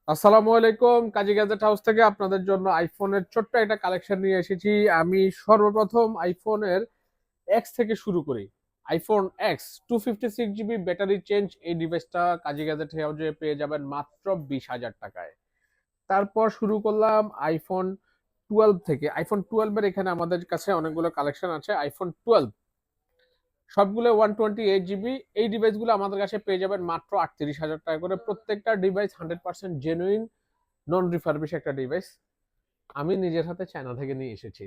আসসালামু আলাইকুম। কাজী gadget house থেকে আপনাদের জন্য আইফোনের ছোট্ট একটা কালেকশন নিয়ে এসেছি। আমি সর্বপ্রথম আইফোনের এক্স থেকে শুরু করি। IPhone x 256 GB battery change, এই ডিভাইসটা কাজী গ্যাজেট হাউসে পেয়ে যাবেন মাত্র 20,000 টাকায়। তারপর শুরু করলাম আইফোন 12 থেকে। আইফোন 12 এর এখানে আমাদের কাছে অনেকগুলো কালেকশন আছে। আইফোন 12 সবগুলো 128 জিবি। এই ডিভাইসগুলো আমাদের কাছে পেয়ে যাবেন মাত্র 38,000 টাকা করে। প্রত্যেকটা ডিভাইস 100% জেনুইন, নন রিফারবিশ একটা ডিভাইস। আমি নিজের হাতে চায়না থেকে নিয়ে এসেছি।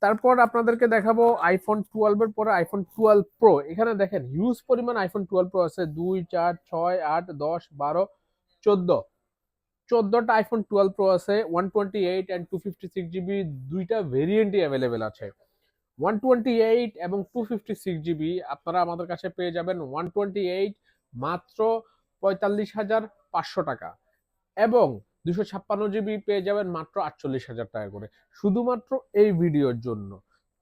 তারপর আপনাদেরকে দেখাবো আইফোন 12 এর পরে আইফোন 12 প্রো। এখানে দেখেন হিউজ পরিমাণ আইফোন 12 প্রো আছে। 2, 4, 6, 8, 10, 12, 14। 14টা আইফোন 12 প্রো আছে। 128 অ্যান্ড 256 জিবি দুইটা ভেরিয়েন্টই অ্যাভেলেবেল আছে। 128 এবং 256 জিবি আপনারা আমাদের কাছে পেয়ে যাবেন 128 মাত্র 45,500 টাকা, এবং 256 জিবি পেয়ে যাবেন মাত্র 48,000 টাকা করে, শুধুমাত্র এই ভিডিওর জন্য।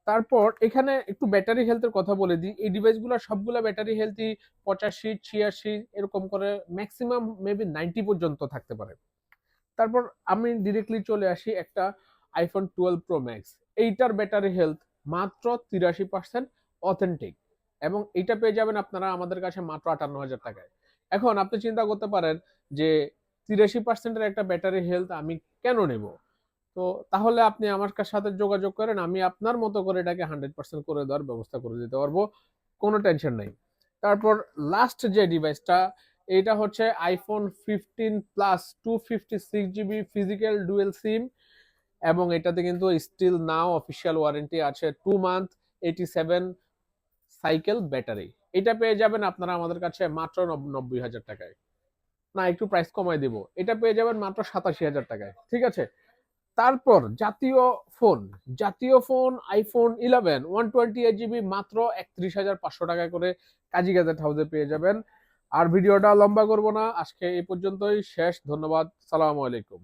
তারপর এখানে একটু ব্যাটারি হেলথের কথা বলে দিই। এই ডিভাইসগুলো সবগুলো ব্যাটারি হেলথই 85, 86 এরকম করে, ম্যাক্সিমাম মেবি 90 পর্যন্ত থাকতে পারে। তারপর আমি ডিরেক্টলি চলে আসি একটা আইফোন 12 প্রো ম্যাক্স। এইটার ব্যাটারি হেলথ মাত্র 83% অথেন্টিক, এবং এইটা পেয়ে যাবেন আপনারা আমাদের কাছে মাত্র 58,000 টাকায়। এখন আপনি চিন্তা করতে পারেন যে 83%-এর একটা ব্যাটারি হেলথ আমি কেন নেব? তো তাহলে আপনি আমার সাথে যোগাযোগ করেন, আমি আপনার মতো করে এটাকে 100% করে দেওয়ার ব্যবস্থা করে দিতে পারবো। কোনো টেনশন নাই। তারপর লাস্ট যে ডিভাইসটা, এটা হচ্ছে iPhone 15 plus 256 GB physical dual SIM, এবং এটাতে কিন্তু স্টিল নাও অফিসিয়াল ওয়ারেন্টি আছে 2 মান্থ, 87 সাইকেল ব্যাটারি। এটা পেয়ে যাবেন আপনারা আমাদের কাছে মাত্র 90,000 টাকায়। না, একটু প্রাইস কমাই দিব, এটা পেয়ে যাবেন মাত্র 87,000 টাকায়। ঠিক আছে। তারপর জাতীয় ফোন আইফোন 11 128 জিবি মাত্র 31,500 টাকা করে কাজী গ্যাজেট হাউসে পেয়ে যাবেন। আর ভিডিওটা লম্বা করব না, আজকে এই পর্যন্তই শেষ। ধন্যবাদ। সালামু আলাইকুম।